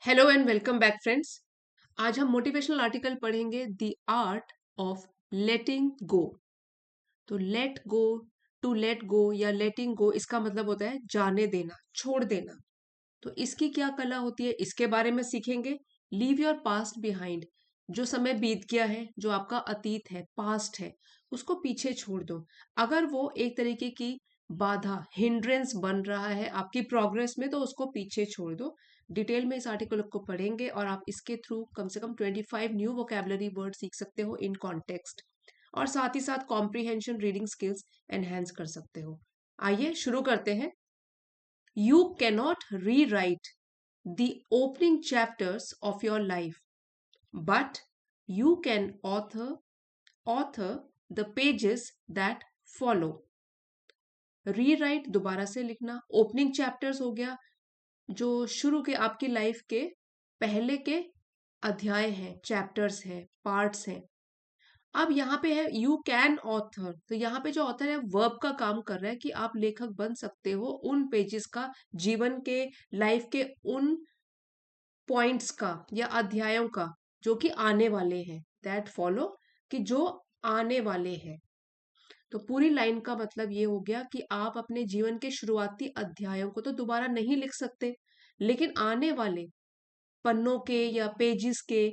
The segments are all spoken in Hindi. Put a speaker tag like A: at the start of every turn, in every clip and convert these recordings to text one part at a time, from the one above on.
A: Hello and welcome back friends. आज हम मोटिवेशनल आर्टिकल पढ़ेंगे द आर्ट ऑफ लेटिंग गो। तो लेट गो या लेटिंग गो इसका मतलब होता है जाने देना, छोड़ देना। तो इसकी क्या कला होती है इसके बारे में सीखेंगे। Leave your past behind. जो समय बीत गया है, जो आपका अतीत है, पास्ट है, उसको पीछे छोड़ दो। अगर वो एक तरीके की बाधा, हिंड्रेंस बन रहा है आपकी प्रोग्रेस में, तो उसको पीछे छोड़ दो। डिटेल में इस आर्टिकल को पढ़ेंगे और आप इसके थ्रू कम से कम 25 न्यू वोकेबलरी वर्ड सीख सकते हो इन कॉन्टेक्स्ट, और साथ ही साथ कॉम्प्रीहेंशन रीडिंग स्किल्स एनहेंस कर सकते हो। आइए शुरू करते हैं। You cannot rewrite the opening chapters of your life, but you can author the pages that follow. Rewrite दोबारा से लिखना, ओपनिंग चैप्टर्स हो गया जो शुरू के आपकी लाइफ के पहले के अध्याय हैं, चैप्टर्स हैं, पार्ट्स हैं। अब यहाँ पे है यू कैन ऑथर, तो यहाँ पे जो ऑथर है वर्ब का काम कर रहा है कि आप लेखक बन सकते हो उन पेजेस का, जीवन के, लाइफ के उन पॉइंट्स का या अध्यायों का जो कि आने वाले हैं, दैट फॉलो, कि जो आने वाले हैं। तो पूरी लाइन का मतलब ये हो गया कि आप अपने जीवन के शुरुआती अध्यायों को तो दोबारा नहीं लिख सकते, लेकिन आने वाले पन्नों के या पेजेस के,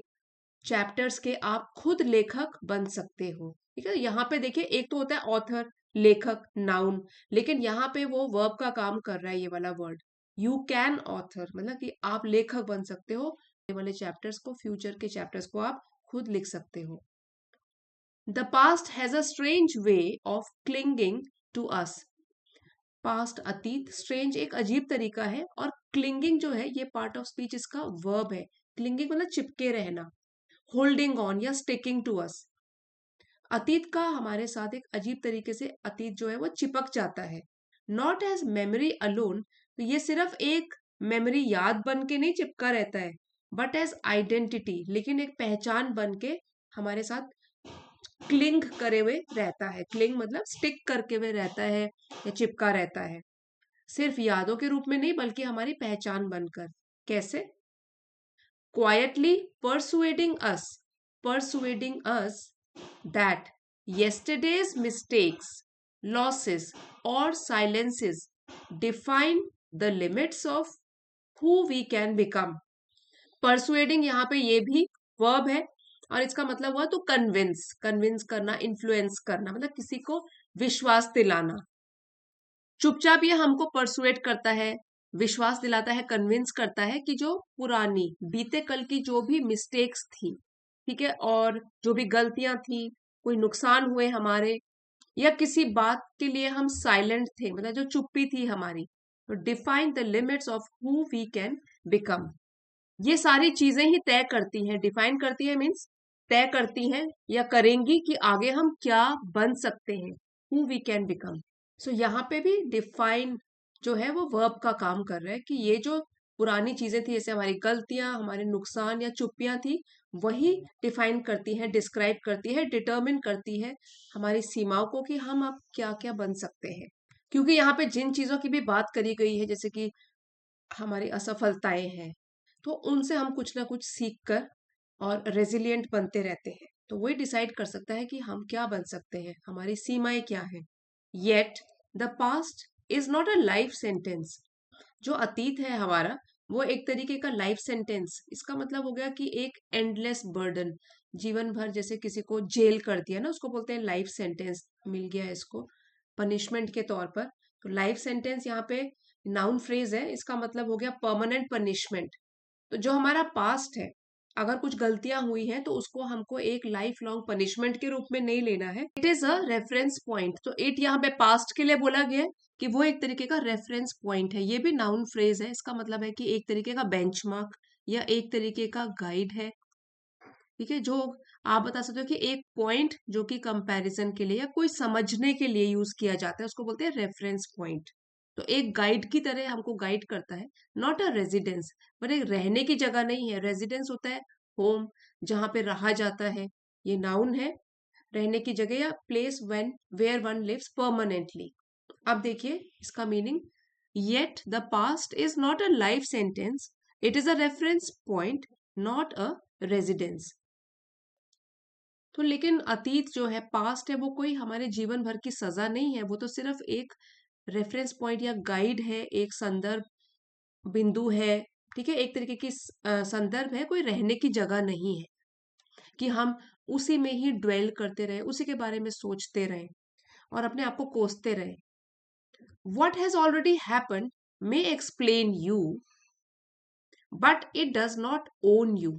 A: चैप्टर्स के आप खुद लेखक बन सकते हो। ठीक है, यहाँ पे देखिए एक तो होता है ऑथर, लेखक, नाउन, लेकिन यहाँ पे वो वर्ब का काम कर रहा है ये वाला वर्ड। यू कैन ऑथर मतलब कि आप लेखक बन सकते हो, ये वाले चैप्टर्स को, फ्यूचर के चैप्टर्स को आप खुद लिख सकते हो। The past has a strange way of clinging to us. Past, अतीत, स्ट्रेंज एक अजीब तरीका है, और क्लिंगिंग जो है ये पार्ट ऑफ स्पीच इसका वर्ब है। क्लिंगिंग मतलब चिपके रहना, होल्डिंग ऑन या स्टिकिंग टू अस। अतीत का हमारे साथ एक अजीब तरीके से अतीत जो है वो चिपक जाता है। नॉट एज मेमोरी अलोन, तो ये सिर्फ एक मेमोरी, याद बन के नहीं चिपका रहता है, बट एज आइडेंटिटी, लेकिन एक पहचान बन के हमारे साथ क्लिंग करे हुए रहता है। क्लिंग मतलब स्टिक करके हुए रहता है या चिपका रहता है, सिर्फ यादों के रूप में नहीं बल्कि हमारी पहचान बनकर। कैसे? quietly persuading us that yesterday's mistakes, losses, or silences define the limits of who we can become. Persuading यहाँ पे ये भी verb है, और इसका मतलब हुआ तो कन्विंस करना, इन्फ्लुएंस करना, मतलब किसी को विश्वास दिलाना। चुपचाप ये हमको परसुएट करता है, विश्वास दिलाता है, कन्विंस करता है कि जो पुरानी, बीते कल की जो भी मिस्टेक्स थी, ठीक है, और जो भी गलतियां थी, कोई नुकसान हुए हमारे, या किसी बात के लिए हम साइलेंट थे, मतलब जो चुप्पी थी हमारी, तो define the limits of who we can become. ये सारी चीजें ही तय करती हैं, डिफाइन करती है मीन्स तय करती हैं या करेंगी कि आगे हम क्या बन सकते हैं, हु वी कैन बिकम। सो यहाँ पे भी डिफाइन जो है वो वर्ब का काम कर रहा है कि ये जो पुरानी चीजें थी, जैसे हमारी गलतियां, हमारे नुकसान या चुप्पियां थी, वही डिफाइन करती है, डिस्क्राइब करती है, डिटर्मिन करती है हमारी सीमाओं को कि हम अब क्या क्या बन सकते हैं। क्योंकि यहाँ पे जिन चीजों की भी बात करी गई है, जैसे कि हमारी असफलताएं हैं, तो उनसे हम कुछ ना कुछ सीख कर और रेजिलिएंट बनते रहते हैं। तो वही डिसाइड कर सकता है कि हम क्या बन सकते हैं, हमारी सीमाएं क्या हैं। Yet the past is not a life sentence. जो अतीत है हमारा, वो एक तरीके का लाइफ सेंटेंस, इसका मतलब हो गया कि एक एंडलेस बर्डन, जीवन भर जैसे किसी को जेल कर दिया ना, उसको बोलते हैं लाइफ सेंटेंस, मिल गया इसको पनिशमेंट के तौर पर। तो लाइफ सेंटेंस यहाँ पे नाउन फ्रेज है, इसका मतलब हो गया परमानेंट पनिशमेंट। तो जो हमारा पास्ट है, अगर कुछ गलतियां हुई हैं तो उसको हमको एक लाइफ लॉन्ग पनिशमेंट के रूप में नहीं लेना है। It is a reference point, तो इट यहाँ पे पास्ट के लिए बोला गया है कि वो एक तरीके का रेफरेंस पॉइंट है। ये भी नाउन फ्रेज है, इसका मतलब है कि एक तरीके का बेंचमार्क या एक तरीके का गाइड है। ठीक है, जो आप बता सकते हो कि एक पॉइंट जो कि कंपैरिजन के लिए या कोई समझने के लिए यूज किया जाता है, उसको बोलते हैं रेफरेंस पॉइंट। तो एक गाइड की तरह हमको गाइड करता है, नॉट अ रेजिडेंस, पर एक रहने की जगह नहीं है। रेजिडेंस होता है होम, जहां पे रहा जाता है, ये नाउन है। रहने की जगह या place when where one lives permanently. अब देखिए इसका meaning, yet the past is not a life sentence, it is a reference point, not a residence. तो लेकिन अतीत जो है, पास्ट है, वो कोई हमारे जीवन भर की सजा नहीं है, वो तो सिर्फ एक रेफरेंस पॉइंट या गाइड है, एक संदर्भ बिंदु है, ठीक है, एक तरीके की संदर्भ है, कोई रहने की जगह नहीं है कि हम उसी में ही ड्वेल करते रहे, उसी के बारे में सोचते रहे और अपने आप को कोसते रहे। What has already happened may explain you, but it does not own you.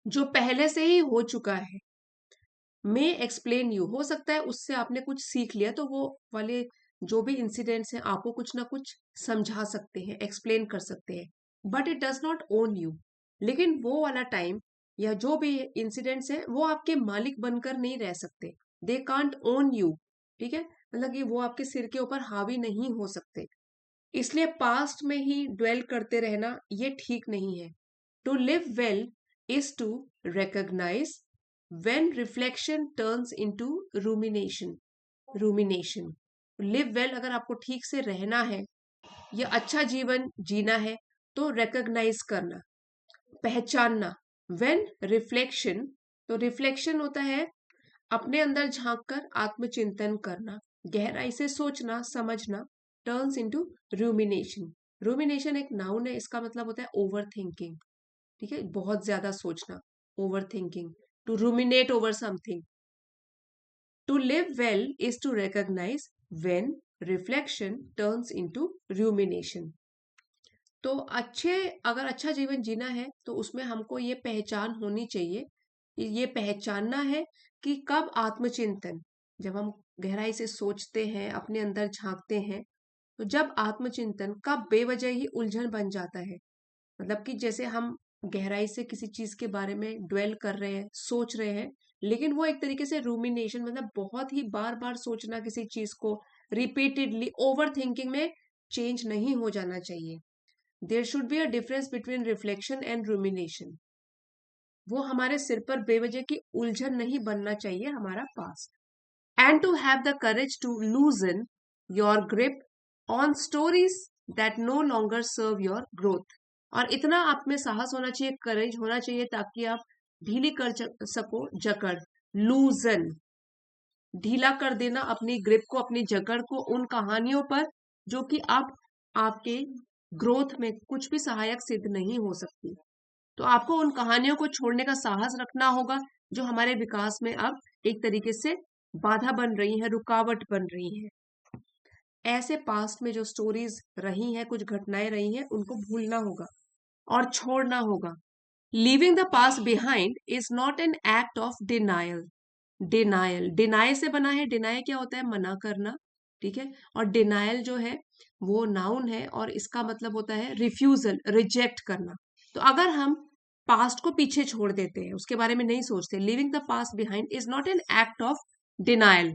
A: जो पहले से ही हो चुका है, may explain you, हो सकता है उससे आपने कुछ सीख लिया, तो वो वाले जो भी इंसिडेंट्स हैं आपको कुछ ना कुछ समझा सकते हैं, एक्सप्लेन कर सकते हैं, but it does not own you. लेकिन वो वाला टाइम या जो भी इंसिडेंट्स हैं वो आपके मालिक बनकर नहीं रह सकते, दे कांट ओन यू, ठीक है, मतलब कि वो आपके सिर के ऊपर हावी नहीं हो सकते। इसलिए पास्ट में ही ड्वेल करते रहना ये ठीक नहीं है। To live well is to recognize when reflection turns into rumination। Rumination, live well अगर आपको ठीक से रहना है या अच्छा जीवन जीना है तो रिकॉग्नाइज करना, पहचानना। व्हेन रिफ्लेक्शन, तो रिफ्लेक्शन होता है अपने अंदर झांक कर आत्मचिंतन करना, गहराई से सोचना समझना, टर्न्स इनटू रूमिनेशन। रूमिनेशन एक नाउन है, इसका मतलब होता है ओवर थिंकिंग, ठीक है, बहुत ज्यादा सोचना, overthinking, to ruminate over something. To live well is to recognize when reflection turns into rumination। तो अगर अच्छा जीवन जीना है तो उसमें हमको ये पहचान होनी चाहिए, ये पहचानना है कि कब आत्मचिंतन, जब हम गहराई से सोचते हैं, अपने अंदर झांकते हैं, तो जब आत्मचिंतन कब बेवजह ही उलझन बन जाता है, मतलब कि जैसे हम गहराई से किसी चीज के बारे में ड्वेल कर रहे हैं, सोच रहे हैं, लेकिन वो एक तरीके से रूमिनेशन, मतलब बहुत ही बार बार सोचना किसी चीज को, रिपीटेडली ओवर थिंकिंग में चेंज नहीं हो जाना चाहिए। There should be a difference between reflection and rumination. वो हमारे सिर पर बेवजह की उलझन नहीं बनना चाहिए हमारा past. And to have the courage to loosen your grip on stories that no longer serve your growth. और इतना आप में साहस होना चाहिए, करेज होना चाहिए, ताकि आप ढीली कर सको जकड़, लूजन, ढीला कर देना अपनी ग्रिप को, अपनी जकड़ को उन कहानियों पर जो कि अब आपके ग्रोथ में कुछ भी सहायक सिद्ध नहीं हो सकती। तो आपको उन कहानियों को छोड़ने का साहस रखना होगा जो हमारे विकास में अब एक तरीके से बाधा बन रही है, रुकावट बन रही है। ऐसे पास्ट में जो स्टोरीज रही हैं, कुछ घटनाएं रही हैं, उनको भूलना होगा और छोड़ना होगा। Leaving the past behind is not an act of denial. Denial, deny से बना है, डिनाय क्या होता है, मना करना, ठीक है, और डिनायल जो है वो नाउन है और इसका मतलब होता है रिफ्यूजल, रिजेक्ट करना। तो अगर हम पास्ट को पीछे छोड़ देते हैं, उसके बारे में नहीं सोचते, living the past behind is not an act of denial.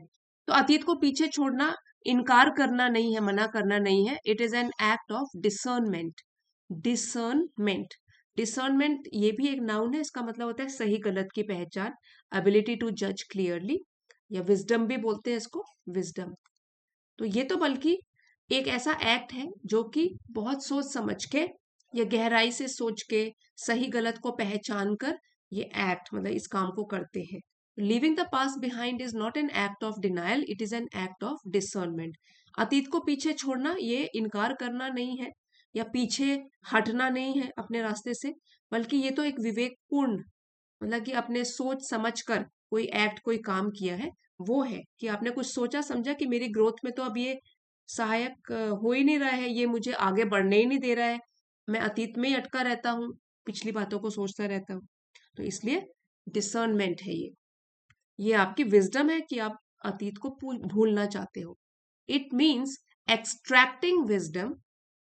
A: तो अतीत को पीछे छोड़ना इनकार करना नहीं है, मना करना नहीं है, it is an act of discernment. Discernment, discernment ये भी एक नाउन है, इसका मतलब होता है सही गलत की पहचान, एबिलिटी टू जज क्लियरली, या विजडम भी बोलते हैं इसको, विजडम। तो ये तो बल्कि एक ऐसा एक्ट है जो कि बहुत सोच समझ के या गहराई से सोच के सही गलत को पहचान कर ये एक्ट, मतलब इस काम को करते हैं। Living the past behind is not an act of denial, it is an act of discernment. अतीत को पीछे छोड़ना ये इनकार करना नहीं है या पीछे हटना नहीं है अपने रास्ते से, बल्कि ये तो एक विवेकपूर्ण, मतलब कि अपने सोच समझ कर कोई एक्ट, कोई काम किया है, वो है कि आपने कुछ सोचा समझा कि मेरी ग्रोथ में तो अब ये सहायक हो ही नहीं रहा है, ये मुझे आगे बढ़ने ही नहीं दे रहा है, मैं अतीत में ही अटका रहता हूँ, पिछली बातों को सोचता रहता हूँ। तो इसलिए डिसर्नमेंट है ये आपकी विजडम है कि आप अतीत को भूलना चाहते हो। It means extracting wisdom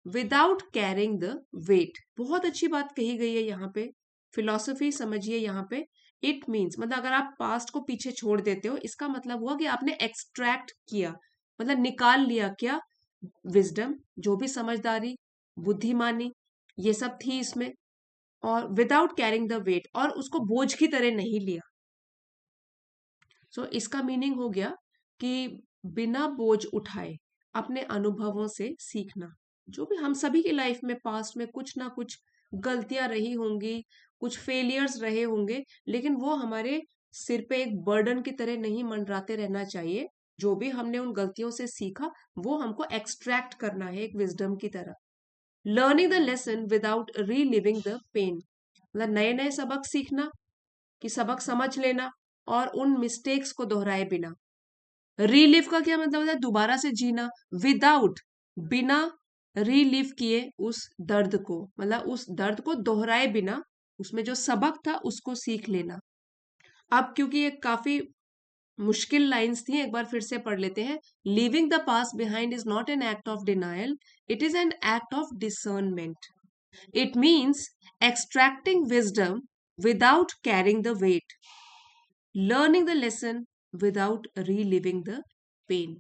A: without carrying the weight. बहुत अच्छी बात कही गई है यहाँ पे, फिलॉसफी समझिए यहाँ पे। इट मीन्स मतलब अगर आप पास्ट को पीछे छोड़ देते हो, इसका मतलब हुआ कि आपने एक्सट्रैक्ट किया, मतलब निकाल लिया क्या, विजडम, जो भी समझदारी, बुद्धिमानी, ये सब थी इसमें, और विदाउट कैरिंग द वेट, और उसको बोझ की तरह नहीं लिया। सो इसका मीनिंग हो गया कि बिना बोझ उठाए अपने अनुभवों से सीखना। जो भी हम सभी की लाइफ में पास्ट में कुछ ना कुछ गलतियां रही होंगी, कुछ फेलियर्स रहे होंगे, लेकिन वो हमारे सिर पे एक बर्डन की तरह नहीं मंडराते रहना चाहिए। जो भी हमने उन गलतियों से सीखा वो हमको एक्सट्रैक्ट करना है एक विजडम की तरह। Learning the lesson without reliving the pain, मतलब नए नए सबक सीखना, कि सबक समझ लेना और उन मिस्टेक्स को दोहराए बिना। रीलिव का क्या मतलब होता है? दोबारा से जीना, विदाउट, बिना रीलिव किए उस दर्द को, मतलब उस दर्द को दोहराए बिना उसमें जो सबक था उसको सीख लेना। अब क्योंकि ये काफी मुश्किल लाइंस थी, एक बार फिर से पढ़ लेते हैं। Living the past behind is not an act of denial, it is an act of discernment. It means extracting wisdom without carrying the weight, learning the lesson without reliving the pain.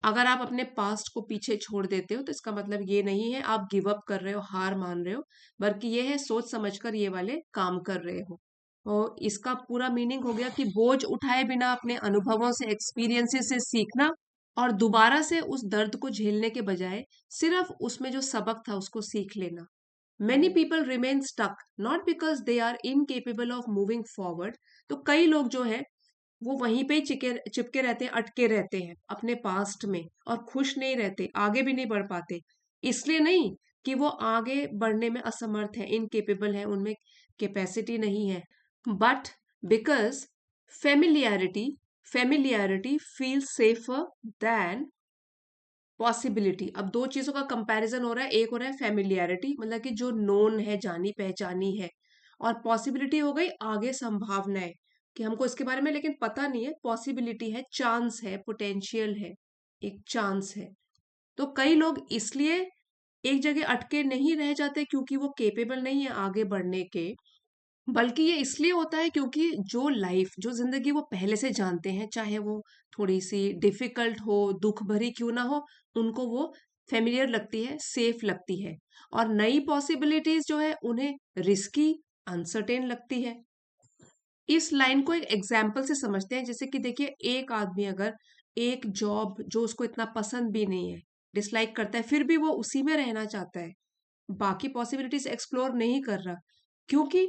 A: अगर आप अपने पास्ट को पीछे छोड़ देते हो तो इसका मतलब ये नहीं है आप गिव अप कर रहे हो, हार मान रहे हो, बल्कि ये है सोच समझकर ये वाले काम कर रहे हो। और इसका पूरा मीनिंग हो गया कि बोझ उठाए बिना अपने अनुभवों से, एक्सपीरियंसेस से सीखना और दोबारा से उस दर्द को झेलने के बजाय सिर्फ उसमें जो सबक था उसको सीख लेना। Many people remain stuck not because they are incapable of moving forward। तो कई लोग जो है वो वहीं पे ही चिपके रहते हैं, अटके रहते हैं अपने पास्ट में और खुश नहीं रहते, आगे भी नहीं बढ़ पाते। इसलिए नहीं कि वो आगे बढ़ने में असमर्थ है, इनकेपेबल है, उनमें कैपेसिटी नहीं है, but because familiarity familiarity feel safer than possibility. अब दो चीजों का कंपैरिजन हो रहा है, एक हो रहा है फेमिलियरिटी, मतलब कि जो नोन है, जानी पहचानी है, और पॉसिबिलिटी हो गई आगे संभावनाएं, कि हमको इसके बारे में लेकिन पता नहीं है, पॉसिबिलिटी है, चांस है, पोटेंशियल है, एक चांस है। तो कई लोग इसलिए एक जगह अटके नहीं रह जाते क्योंकि वो केपेबल नहीं है आगे बढ़ने के, बल्कि ये इसलिए होता है क्योंकि जो लाइफ, जो जिंदगी वो पहले से जानते हैं, चाहे वो थोड़ी सी डिफिकल्ट हो, दुख भरी क्यों ना हो, उनको वो फेमिलियर लगती है, सेफ लगती है। और नई पॉसिबिलिटीज जो है उन्हें रिस्की, अनसर्टेन लगती है। इस लाइन को एक एग्जाम्पल से समझते हैं, जैसे कि देखिए एक आदमी अगर एक जॉब जो उसको इतना पसंद भी नहीं है, डिसलाइक करता है, फिर भी वो उसी में रहना चाहता है, बाकी पॉसिबिलिटीज एक्सप्लोर नहीं कर रहा, क्योंकि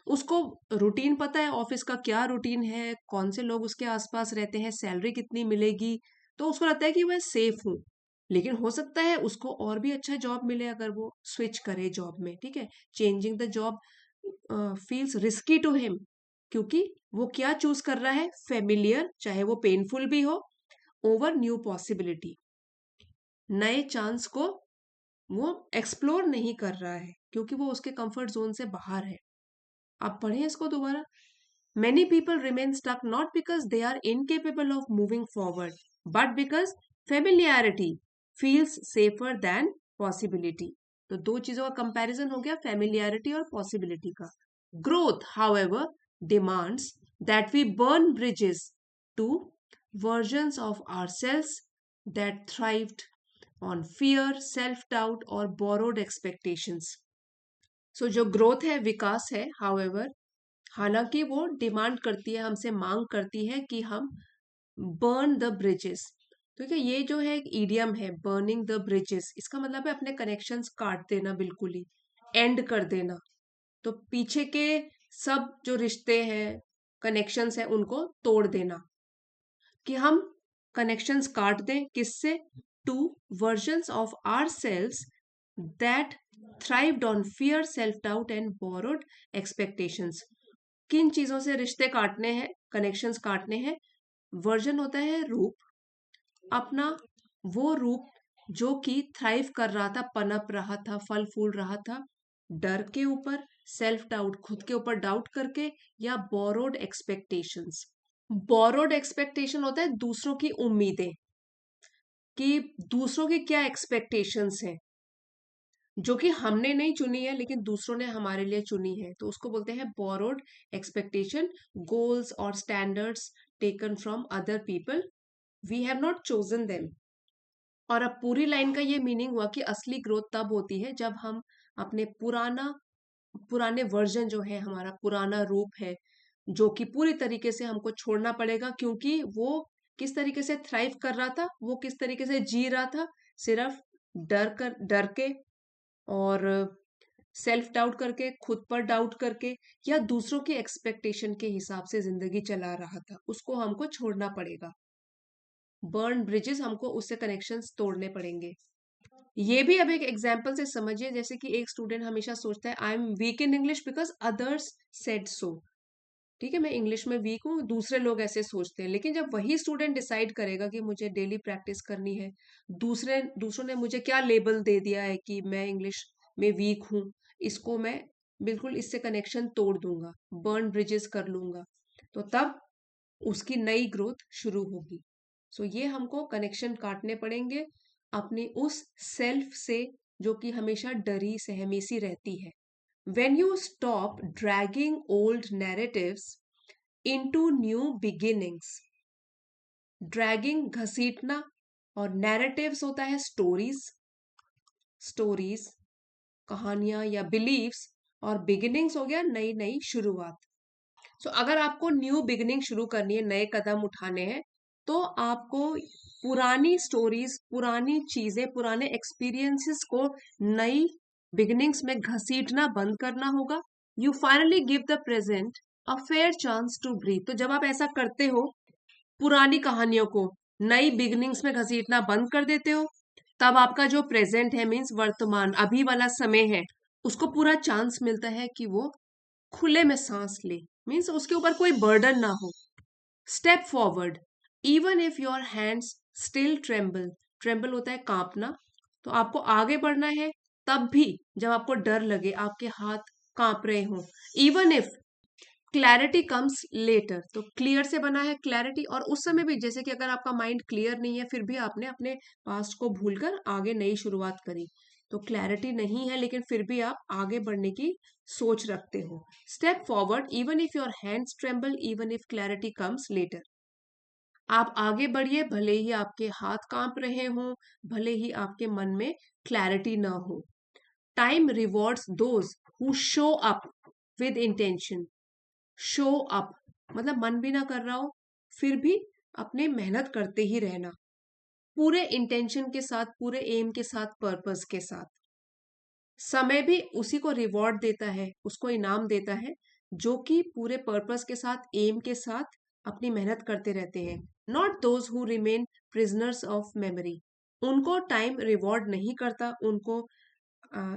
A: उसको रूटीन पता है, ऑफिस का क्या रूटीन है, कौन से लोग उसके आसपास रहते हैं, सैलरी कितनी मिलेगी, तो उसको लगता है कि मैं सेफ हूँ। लेकिन हो सकता है उसको और भी अच्छा जॉब मिले अगर वो स्विच करे जॉब में, ठीक है। Changing the job feels risky to him, क्योंकि वो क्या चूज कर रहा है, फेमिलियर, चाहे वो पेनफुल भी हो, ओवर न्यू पॉसिबिलिटी। नए चांस को वो एक्सप्लोर नहीं कर रहा है क्योंकि वो उसके कंफर्ट जोन से बाहर है। आप पढ़ें इसको दोबारा। Many people remain stuck not because they are incapable of moving forward, but because familiarity feels safer than possibility। तो दो चीजों का कंपैरिजन हो गया, familiarity और possibility का। Growth, however, demands that we burn bridges to versions of ourselves that thrived on fear, self-doubt और borrowed expectations। So जो ग्रोथ है, विकास है, however, हालांकि वो डिमांड करती है, हमसे मांग करती है कि हम बर्न द ब्रिजेस। ठीक है, ये जो है एक ईडियम है, बर्निंग द ब्रिजेस, इसका मतलब है अपने कनेक्शंस काट देना, बिल्कुल ही एंड कर देना। तो पीछे के सब जो रिश्ते हैं, कनेक्शंस हैं, उनको तोड़ देना, कि हम कनेक्शंस काट दें, किससे? To versions of ourselves that thrived on fear, self doubt and borrowed expectations। किन चीजों से रिश्ते काटने हैं, कनेक्शंस काटने हैं? वर्जन होता है रूप, अपना वो रूप जो कि थ्राइव कर रहा था, पनप रहा था, फल फूल रहा था, डर के ऊपर, सेल्फ डाउट, खुद के ऊपर डाउट करके, या बोरोड एक्सपेक्टेशंस। बोरोड एक्सपेक्टेशन होता है दूसरों की उम्मीदें, कि दूसरों की क्या एक्सपेक्टेशंस हैं जो कि हमने नहीं चुनी है लेकिन दूसरों ने हमारे लिए चुनी है, तो उसको बोलते हैं बोरोड एक्सपेक्टेशन। गोल्स और standards taken from other people, we have not chosen them. और अब पूरी लाइन का ये मीनिंग हुआ कि असली ग्रोथ तब होती है जब हम अपने पुराने वर्जन जो है, हमारा पुराना रूप है, जो कि पूरी तरीके से हमको छोड़ना पड़ेगा, क्योंकि वो किस तरीके से थ्राइव कर रहा था, वो किस तरीके से जी रहा था, सिर्फ डर के और सेल्फ डाउट करके, खुद पर डाउट करके, या दूसरों की एक्सपेक्टेशन के हिसाब से जिंदगी चला रहा था, उसको हमको छोड़ना पड़ेगा। बर्न ब्रिजेस, हमको उससे कनेक्शंस तोड़ने पड़ेंगे। ये भी अब एक एग्जाम्पल से समझिए, जैसे कि एक स्टूडेंट हमेशा सोचता है I am weak in English because others said so. ठीक है, मैं इंग्लिश में वीक हूँ, दूसरे लोग ऐसे सोचते हैं। लेकिन जब वही स्टूडेंट डिसाइड करेगा कि मुझे डेली प्रैक्टिस करनी है, दूसरों ने मुझे क्या लेबल दे दिया है कि मैं इंग्लिश में वीक हूँ, इसको मैं बिल्कुल इससे कनेक्शन तोड़ दूंगा, बर्न ब्रिजेस कर लूंगा, तो तब उसकी नई ग्रोथ शुरू होगी। सो ये हमको कनेक्शन काटने पड़ेंगे अपनी उस सेल्फ से जो कि हमेशा डरी सहमी सी रहती है। When you stop dragging old narratives into new beginnings, dragging घसीटना, और नैरेटिव्स होता है स्टोरीज, स्टोरीज कहानियां या बिलीव्स, और बिगिनिंग्स हो गया नई नई शुरुआत। अगर आपको न्यू बिगिनिंग शुरू करनी है, नए कदम उठाने हैं, तो आपको पुरानी स्टोरीज, पुरानी चीजें, पुराने एक्सपीरियंसेस को नई बिगिनिंग्स में घसीटना बंद करना होगा। You finally give the present a fair chance to breathe. तो जब आप ऐसा करते हो, पुरानी कहानियों को नई बिगिनिंग्स में घसीटना बंद कर देते हो, तब आपका जो प्रेजेंट है, मीन्स वर्तमान, अभी वाला समय है, उसको पूरा चांस मिलता है कि वो खुले में सांस ले, मीन्स उसके ऊपर कोई बर्डन ना हो। Step forward even if your hands still tremble. Tremble होता है कांपना। तो आपको आगे बढ़ना है, तब भी जब आपको डर लगे, आपके हाथ कांप रहे हो। Even if clarity comes later, तो क्लियर से बना है क्लैरिटी, और उस समय भी जैसे कि अगर आपका माइंड क्लियर नहीं है, फिर भी आपने अपने पास्ट को भूलकर आगे नई शुरुआत करी, तो क्लैरिटी नहीं है लेकिन फिर भी आप आगे बढ़ने की सोच रखते हो। Step forward even if your hands tremble, even if clarity comes later. आप आगे बढ़िए, भले ही आपके हाथ कांप रहे हों, भले ही आपके मन में क्लैरिटी ना हो। Time rewards those who show up with intention. Show up मतलब मन भी ना कर रहा हो, फिर भी अपने मेहनत करते ही रहना, पूरे इंटेंशन के साथ, पूरे एम के साथ, पर्पस के साथ। समय भी उसी को रिवॉर्ड देता है, उसको इनाम देता है, जो कि पूरे पर्पस के साथ, एम के साथ अपनी मेहनत करते रहते हैं। Not those who remain prisoners of memory. उनको टाइम रिवॉर्ड नहीं करता, उनको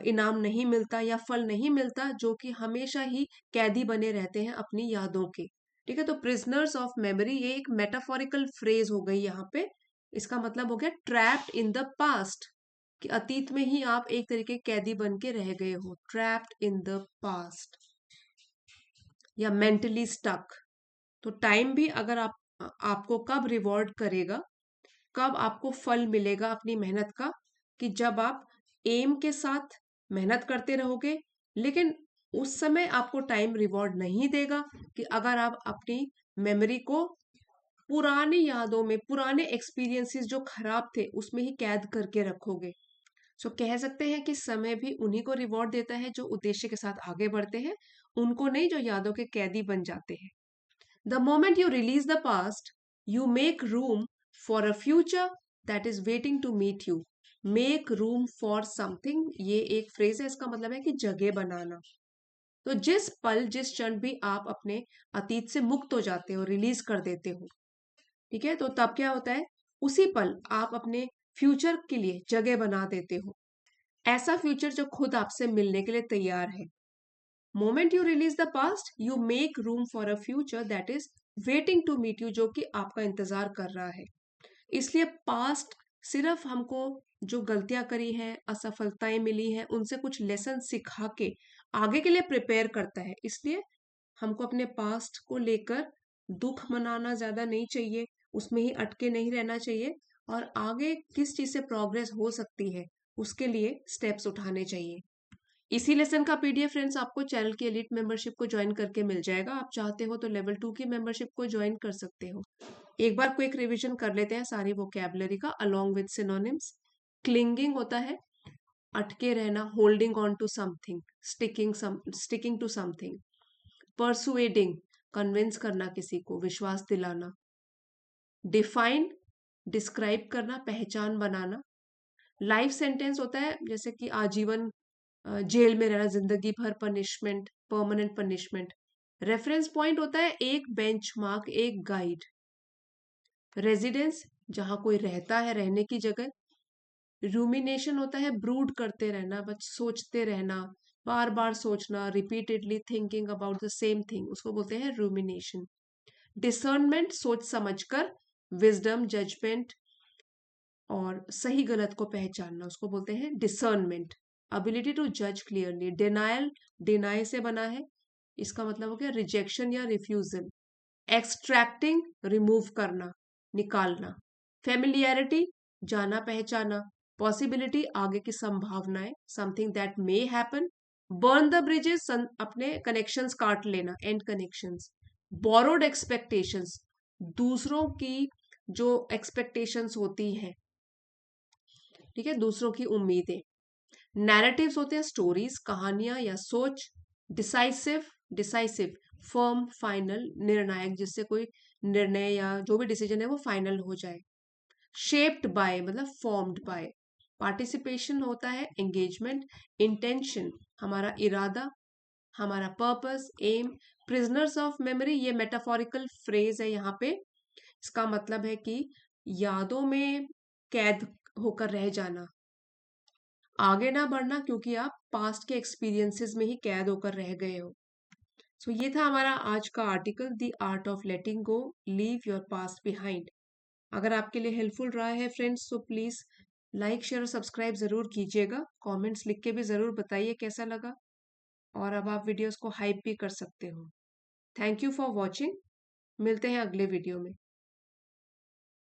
A: इनाम नहीं मिलता या फल नहीं मिलता, जो कि हमेशा ही कैदी बने रहते हैं अपनी यादों के। ठीक है, तो प्रिजनर्स ऑफ मेमोरी ये एक मेटाफोरिकल फ्रेज हो गई यहाँ पे। इसका मतलब हो गया ट्रैप्ड इन द पास्ट, कि अतीत में ही आप एक तरीके कैदी बन के रह गए हो, ट्रैप्ड इन द पास्ट, या मेंटली स्टक। तो टाइम भी अगर आपको कब रिवॉर्ड करेगा, कब आपको फल मिलेगा अपनी मेहनत का, कि जब आप एम के साथ मेहनत करते रहोगे, लेकिन उस समय आपको टाइम रिवॉर्ड नहीं देगा, कि अगर आप अपनी मेमोरी को पुरानी यादों में, पुराने एक्सपीरियंसेस जो खराब थे, उसमें ही कैद करके रखोगे। कह सकते हैं कि समय भी उन्हीं को रिवॉर्ड देता है जो उद्देश्य के साथ आगे बढ़ते हैं, उनको नहीं जो यादों के कैदी बन जाते हैं। The moment you release the past, you make room for a future that is waiting to meet you. Make room for something, ये एक फ्रेज है, इसका मतलब है कि जगह बनाना। तो जिस पल, जिस क्षण भी आप अपने अतीत से मुक्त हो जाते हो, रिलीज कर देते हो, ठीक है, तो तब क्या होता है, उसी पल आप अपने फ्यूचर के लिए जगह बना देते हो, ऐसा फ्यूचर जो खुद आपसे मिलने के लिए तैयार है। Moment you release the past, you make room for a future that is waiting to meet you, जो कि आपका इंतजार कर रहा है। इसलिए पास्ट सिर्फ हमको जो गलतियां करी हैं, असफलताएं मिली हैं, उनसे कुछ लेसन सिखा के आगे के लिए प्रिपेयर करता है। इसलिए हमको अपने पास्ट को लेकर दुख मनाना ज्यादा नहीं चाहिए, उसमें ही अटके नहीं रहना चाहिए, और आगे किस चीज से प्रोग्रेस हो सकती है, उसके लिए स्टेप्स उठाने चाहिए। इसी लेसन का पीडीएफ फ्रेंड्स आपको चैनल की एलिट मेंबरशिप को ज्वाइन करके मिल जाएगा। आप चाहते हो तो लेवल 2 की मेंबरशिप को ज्वाइन कर सकते हो। एक बार क्विक रिवीजन कर लेते हैं सारी वोकैबुलरी का अलोंग विद सिनोनिम्स। क्लिंगिंग होता है अटके रहना, holding on to something, sticking to something. Persuading convince करना, किसी को विश्वास दिलाना। डिफाइन डिस्क्राइब करना, पहचान बनाना। लाइफ सेंटेंस होता है जैसे कि आजीवन जेल में रहना, जिंदगी भर punishment, permanent punishment. Reference point होता है एक बेंचमार्क, एक गाइड। रेजिडेंस, जहां कोई रहता है, रहने की जगह। रूमिनेशन होता है ब्रूड करते रहना, बस सोचते रहना, बार बार सोचना, repeatedly thinking about the same thing, उसको बोलते हैं रूमिनेशन। डिसर्नमेंट, सोच समझकर। विजडम, जजमेंट और सही गलत को पहचानना, उसको बोलते हैं डिसर्नमेंट। अबिलिटी टू जज क्लियरली। डिनायल, डिनाई से बना है, इसका मतलब हो गया रिजेक्शन या रिफ्यूजल। एक्सट्रैक्टिंग, रिमूव करना, निकालना। फेमिलियरिटी, जाना पहचाना। पॉसिबिलिटी, आगे की संभावनाएं, something that may happen. Burn the bridges, अपने कनेक्शंस काट लेना, एंड कनेक्शंस। बोरोड एक्सपेक्टेशंस, दूसरों की जो एक्सपेक्टेशंस होती हैं, ठीक है, दूसरों की उम्मीदें। नैरेटिव्स होते हैं स्टोरीज, कहानियां या सोच। डिसाइसिव, डिसाइसिव, फर्म, फाइनल, निर्णायक, जिससे कोई निर्णय या जो भी डिसीजन है वो फाइनल हो जाए। शेप्ड बाय मतलब फॉर्म्ड बाय। पार्टिसिपेशन होता है एंगेजमेंट। इंटेंशन, हमारा इरादा, हमारा purpose, aim. Prisoners of memory, ये मेटाफोरिकल फ्रेज है यहाँ पे। इसका मतलब है कि यादों में कैद होकर रह जाना, आगे ना बढ़ना, क्योंकि आप पास्ट के एक्सपीरियंसेस में ही कैद होकर रह गए हो। सो ये था हमारा आज का article, the art of letting go, leave your past behind. अगर आपके लिए हेल्पफुल रहा है फ्रेंड्स, तो प्लीज लाइक, शेयर और सब्सक्राइब जरूर कीजिएगा। कमेंट्स लिख के भी जरूर बताइए कैसा लगा, और अब आप वीडियोस को हाइप भी कर सकते हो। Thank you for watching. मिलते हैं अगले वीडियो में।